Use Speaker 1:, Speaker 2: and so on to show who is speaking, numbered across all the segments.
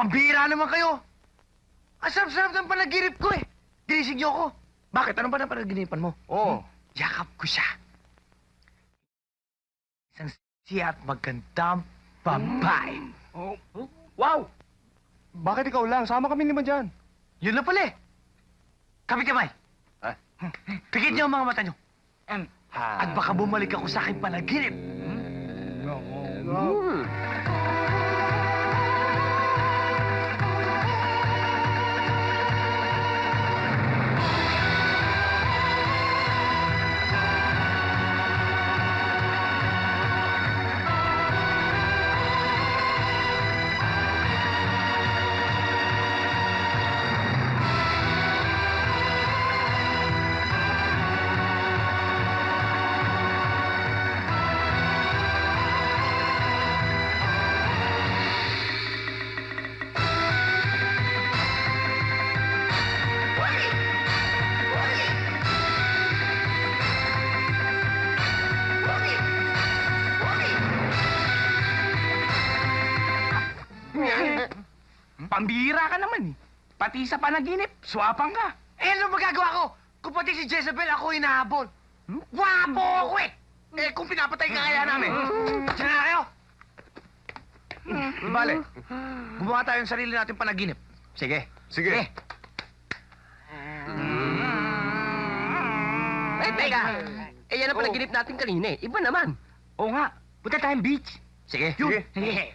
Speaker 1: Pambihira naman kayo. Ang sarap-sarap ng panaginip ko eh. Ginising niyo ako. Bakit? Ano ba na panaginipan mo?
Speaker 2: Oo.
Speaker 1: Yakap ko siya. Isang siya at magandang babae.
Speaker 2: Oh. Wow! Bakit ikaw lang? Sama kami naman dyan.
Speaker 1: Yun na pala eh. Kamay-kamay.
Speaker 2: Ah?
Speaker 1: Pikit niyo ang mga mata niyo.
Speaker 2: Ha?
Speaker 1: At baka bumalik ako sa aking panaginip.
Speaker 3: Pambihira ka naman eh. Pati sa panaginip, swapang ka.
Speaker 1: Eh, ano magagawa ko? Kung pati si Jezebel ako hinahabol. Wapo ako eh! Eh, kung pinapatay ka kaya namin. Diyan na kayo! Di bale, gumawa tayo ng sarili natin panaginip. Sige.
Speaker 2: Sige.
Speaker 4: Ay, teka. Eh, yan ang panaginip natin kanina eh. Iba naman.
Speaker 3: Oo nga, punta tayong beach.
Speaker 4: Sige.
Speaker 1: Yun.
Speaker 3: Sige.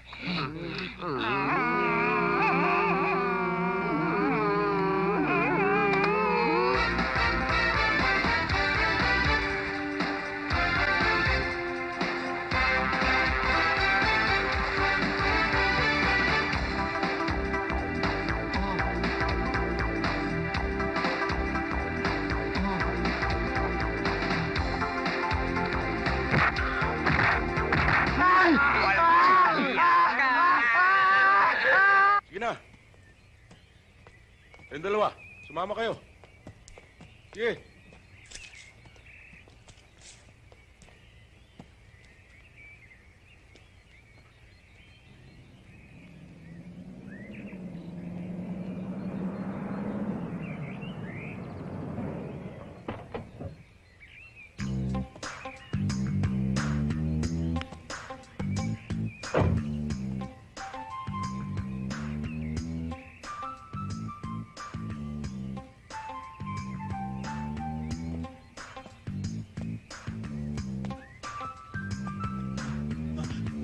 Speaker 5: Sige na. Kayong dalawa, sumama kayo. Sige.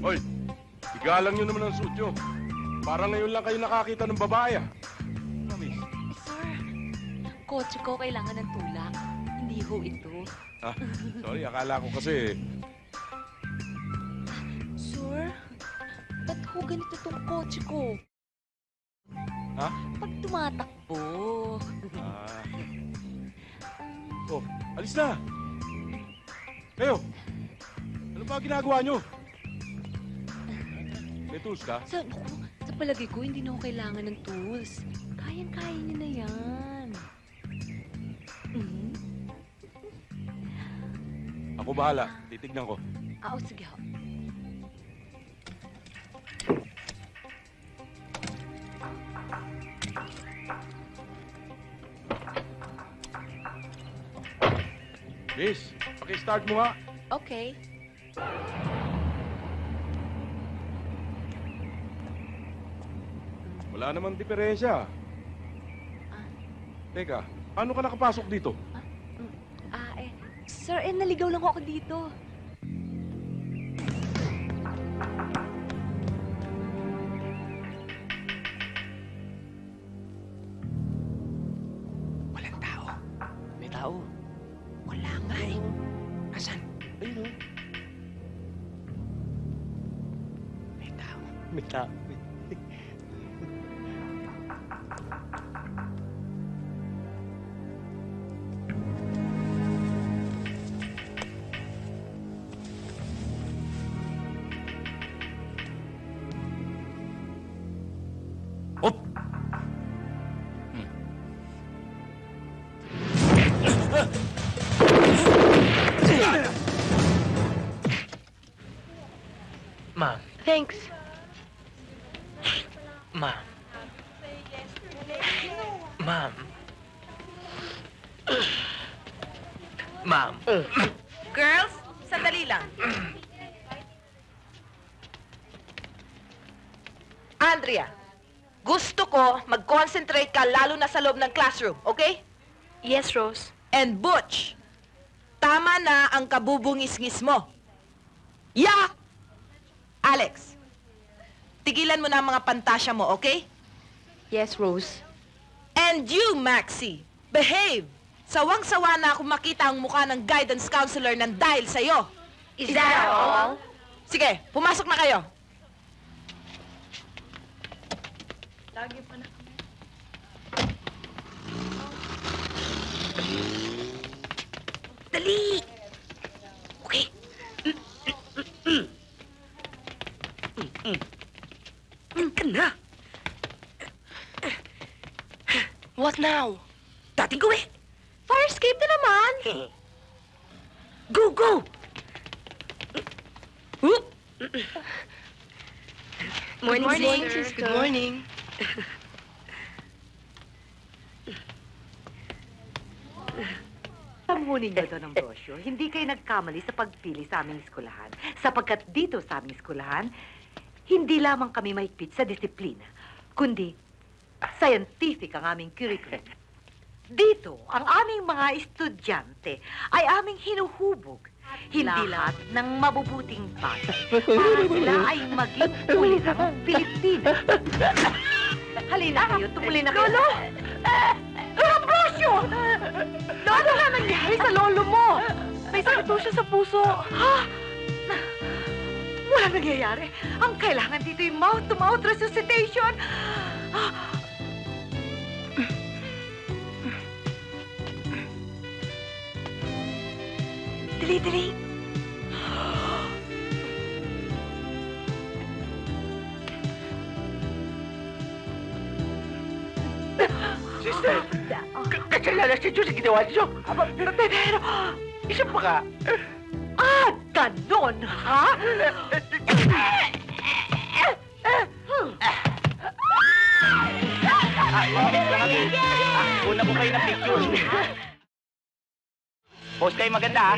Speaker 5: Hoy, igalang nyo naman ang suit nyo. Parang ngayon lang kayo nakakita ng babae ah. Mami.
Speaker 6: Sir, kotse ko kailangan ng tulak. Hindi ho ito.
Speaker 5: Ah, sorry, akala ko kasi...
Speaker 6: Sir, ba't ho ganito tong kotse ko?
Speaker 5: Ha?
Speaker 6: Pag tumatakbo.
Speaker 5: Ah. Oh, alis na. Kayo, ano ba ginagawa nyo? May tools ka?
Speaker 6: Sa palagay ko, hindi na ho kailangan ng tools. Kayang-kaya niyo na yan. Mhm.
Speaker 5: Ako bahala, titignan ko.
Speaker 6: Oo, sige ho.
Speaker 5: Miss, paki-start mo nga.
Speaker 6: Okay.
Speaker 5: Wala namang diferensya. Teka, paano ka nakapasok dito?
Speaker 6: Sir, naligaw lang ako dito.
Speaker 1: Walang tao.
Speaker 4: May tao.
Speaker 1: Wala nga eh. Asan?
Speaker 4: Ayun o.
Speaker 1: May tao.
Speaker 4: May tao.
Speaker 1: Op! Ma'am,
Speaker 6: Thanks.
Speaker 1: ma'am.
Speaker 3: Ma'am. Ma'am.
Speaker 7: Girls, sandali lang. Andrea, gusto ko mag-concentrate ka lalo na sa loob ng classroom, okay?
Speaker 6: Yes, Rose.
Speaker 7: And Butch, tama na ang kabubungis-ngis mo. Yeah! Alex, tigilan mo na ang mga pantasya mo, okay?
Speaker 6: Yes, Rose.
Speaker 7: And you, Maxie, behave! Sawang-sawa na ako makita ang mukha ng guidance counselor ng dahil sa'yo.
Speaker 6: Is that all?
Speaker 7: Sige, pumasok na kayo.
Speaker 6: Dali! Okay. Ka na. What now? Dating gawin. Fire escape na naman. Go, go! Whoop! Morning, sister. Good morning.
Speaker 8: Pamunin niyo doon ang brosyo. Hindi kayo nagkamali sa pagpili sa aming eskwelahan. Sapagkat dito sa aming eskwelahan, hindi lamang kami mahigpit sa disiplina, kundi scientific ang aming curriculum. Dito, ang aming mga estudyante ay aming hinuhubog. Hindi lahat ng mabubuting bagay para sila ay maging ulirang Pilipino. Halina kayo, tumuli na kayo. Lolo! Ambrosio! Lolo, ano nangyari sa lolo mo? May sakit daw siya sa puso. Ha? Wala nangyayari. Ang kailangan dito yung mouth-to-mouth resuscitation. Dali, dali.
Speaker 3: Sister, kakilala si Diyos sa ginawa niyo.
Speaker 8: Pero,
Speaker 3: Isa pa ka.
Speaker 8: ganon, ha?
Speaker 3: Una ko kayo ng picture. Post kayo maganda, ha?